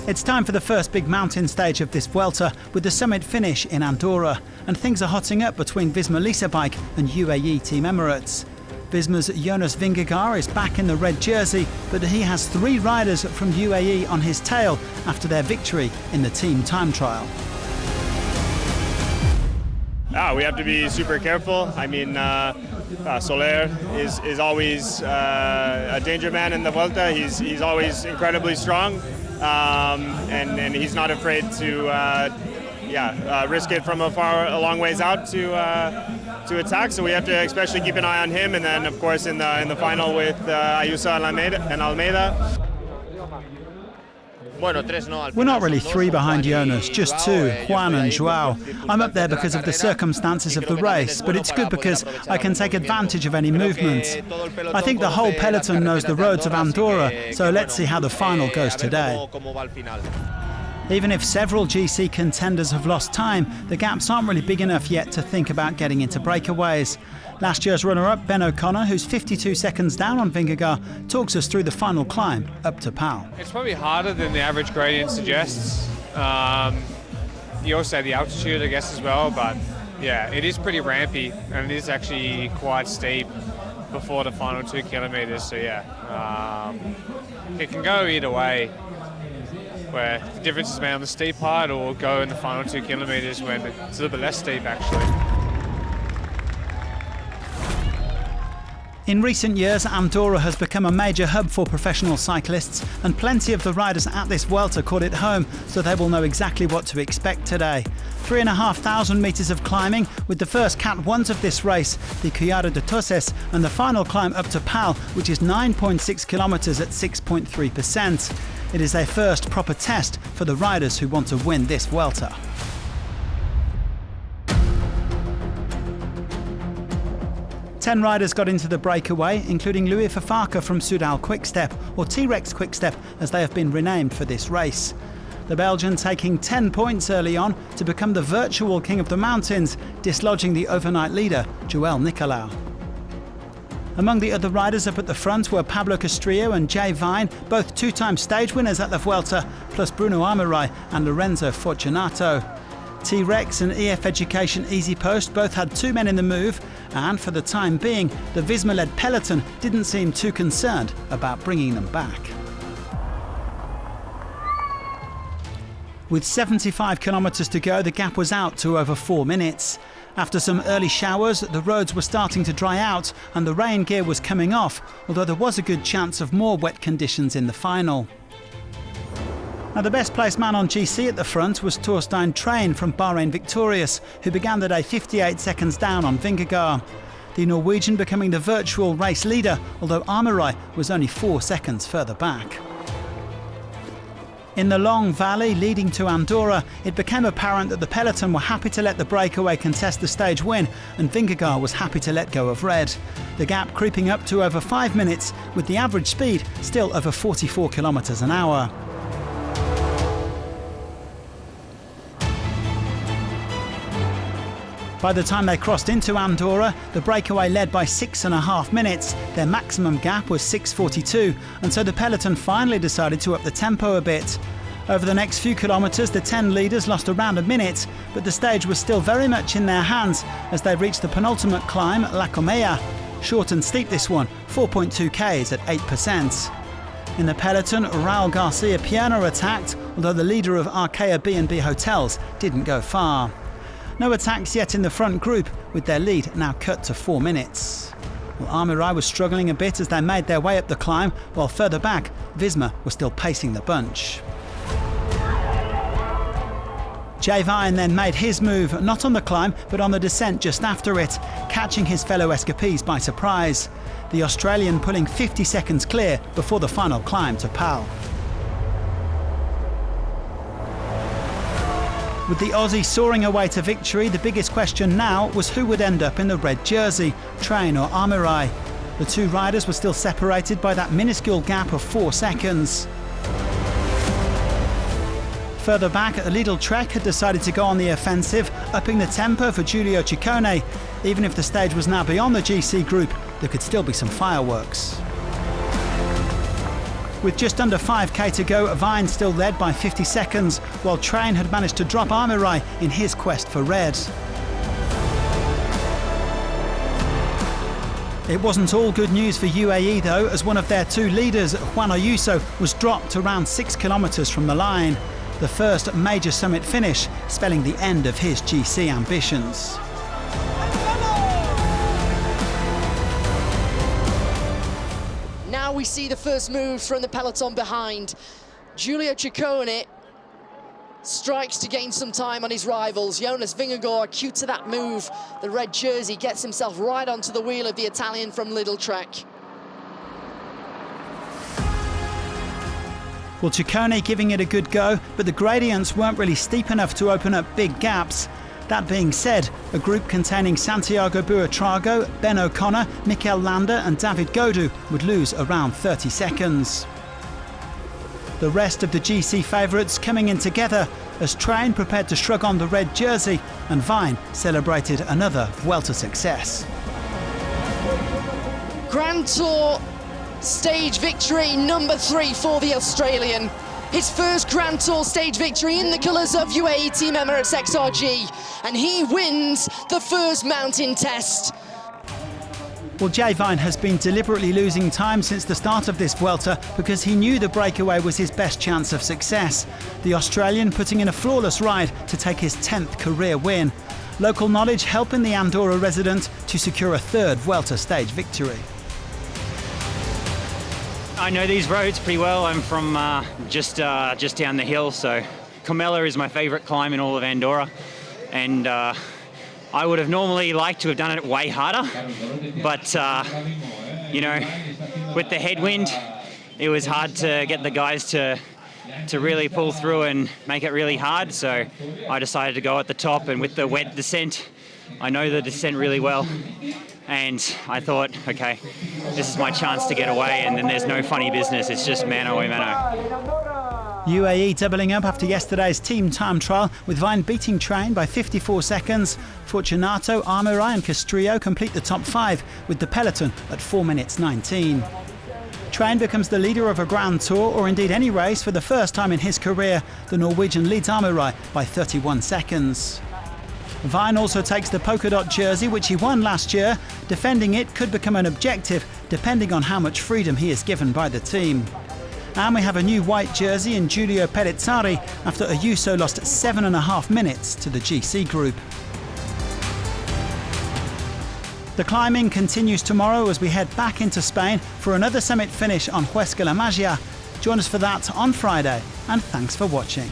It's time for the first big mountain stage of this Vuelta, with the summit finish in Andorra, and things are hotting up between Visma Lease Bike and UAE Team Emirates. Visma's Jonas Vingegaard is back in the red jersey, but he has 3 riders from UAE on his tail after their victory in the team time trial. We have to be super careful. I mean, Soler is always a danger man in the Vuelta. He's always incredibly strong, and he's not afraid to risk it from a long ways out to attack. So we have to especially keep an eye on him, and then of course in the final with Ayuso and Almeida. We're not really 3 behind Jonas, just 2, Juan and Joao. I'm up there because of the circumstances of the race, but it's good because I can take advantage of any movement. I think the whole peloton knows the roads of Andorra, so let's see how the final goes today. Even if several GC contenders have lost time, the gaps aren't really big enough yet to think about getting into breakaways. Last year's runner-up, Ben O'Connor, who's 52 seconds down on Vingegaard, talks us through the final climb up to Pal. It's probably harder than the average gradient suggests. You also have the altitude, I guess, as well, but yeah, it is pretty rampy, and it is actually quite steep before the final 2 kilometers, so yeah, it can go either way, where the difference is made on the steep part, or go in the final 2 kilometers when it's a little bit less steep, actually. In recent years, Andorra has become a major hub for professional cyclists, and plenty of the riders at this Vuelta call it home, so they will know exactly what to expect today. 3,500 metres of climbing, with the first Cat 1s of this race, the Collado de Toses, and the final climb up to Pal, which is 9.6 kilometres at 6.3%. It is their first proper test for the riders who want to win this Vuelta. Ten riders got into the breakaway, including Louis Fafaka from Soudal Quickstep, or T-Rex Quickstep as they have been renamed for this race. The Belgian taking 10 points early on to become the virtual king of the mountains, dislodging the overnight leader, Joel Nicolau. Among the other riders up at the front were Pablo Castrillo and Jay Vine, both 2-time stage winners at the Vuelta, plus Bruno Armirail and Lorenzo Fortunato. T-Rex and EF Education Easy Post both had 2 men in the move, and for the time being, the Visma-led peloton didn't seem too concerned about bringing them back. With 75 kilometres to go, the gap was out to over 4 minutes. After some early showers, the roads were starting to dry out and the rain gear was coming off, although there was a good chance of more wet conditions in the final. Now, the best placed man on GC at the front was Torstein Train from Bahrain Victorious, who began the day 58 seconds down on Vingegaard. The Norwegian becoming the virtual race leader, although Armirail was only 4 seconds further back. In the long valley leading to Andorra, it became apparent that the peloton were happy to let the breakaway contest the stage win, and Vingegaard was happy to let go of red. The gap creeping up to over 5 minutes, with the average speed still over 44 kilometres an hour. By the time they crossed into Andorra, the breakaway led by 6.5 minutes. Their maximum gap was 6:42, and so the peloton finally decided to up the tempo a bit. Over the next few kilometres, the 10 leaders lost around a minute, but the stage was still very much in their hands as they reached the penultimate climb, La Colmeia. Short and steep this one, 4.2 k's at 8%. In the peloton, Raul Garcia Pierna attacked, although the leader of Arkea B&B Hotels didn't go far. No attacks yet in the front group, with their lead now cut to 4 minutes. Well, Armirail was struggling a bit as they made their way up the climb, while further back, Visma was still pacing the bunch. Jay Vine then made his move, not on the climb, but on the descent just after it, catching his fellow escapees by surprise. The Australian pulling 50 seconds clear before the final climb to Pal. With the Aussie soaring away to victory, the biggest question now was who would end up in the red jersey, Train or Armirail. The 2 riders were still separated by that minuscule gap of 4 seconds. Further back, Lidl Trek had decided to go on the offensive, upping the tempo for Giulio Ciccone. Even if the stage was now beyond the GC group, there could still be some fireworks. With just under 5k to go, Vine still led by 50 seconds, while Train had managed to drop Amirai in his quest for red. It wasn't all good news for UAE though, as one of their two leaders, Juan Ayuso, was dropped around 6 kilometres from the line. The first major summit finish, spelling the end of his GC ambitions. Now we see the first move from the peloton behind. Giulio Ciccone strikes to gain some time on his rivals. Jonas Vingegaard, cute to that move. The red jersey gets himself right onto the wheel of the Italian from Lidl Trek. Well, Ciccone giving it a good go, but the gradients weren't really steep enough to open up big gaps. That being said, a group containing Santiago Buitrago, Ben O'Connor, Mikel Landa and David Gaudu would lose around 30 seconds. The rest of the GC favourites coming in together as Train prepared to shrug on the red jersey and Vine celebrated another Vuelta success. Grand Tour stage victory number 3 for the Australian. His first Grand Tour stage victory in the colours of UAE Team Emirates XRG, and he wins the first mountain test. Well, Jay Vine has been deliberately losing time since the start of this Vuelta because he knew the breakaway was his best chance of success. The Australian putting in a flawless ride to take his 10th career win. Local knowledge helping the Andorra resident to secure a third Vuelta stage victory. I know these roads pretty well. I'm from just down the hill, so Comella is my favourite climb in all of Andorra, and I would have normally liked to have done it way harder, but you know, with the headwind, it was hard to get the guys to really pull through and make it really hard, so I decided to go at the top, and with the wet descent, I know the descent really well. And I thought, okay, this is my chance to get away, and then there's no funny business, it's just mano a mano. UAE doubling up after yesterday's team time trial, with Vine beating Train by 54 seconds. Fortunato, Amirai and Castrillo complete the top 5, with the peloton at 4 minutes 19. Train becomes the leader of a Grand Tour, or indeed any race, for the first time in his career. The Norwegian leads Amirai by 31 seconds. Vine also takes the polka dot jersey, which he won last year. Defending it could become an objective, depending on how much freedom he is given by the team. And we have a new white jersey in Giulio Pellizzari after Ayuso lost 7.5 minutes to the GC group. The climbing continues tomorrow as we head back into Spain for another summit finish on Huesca La Magia. Join us for that on Friday, and thanks for watching.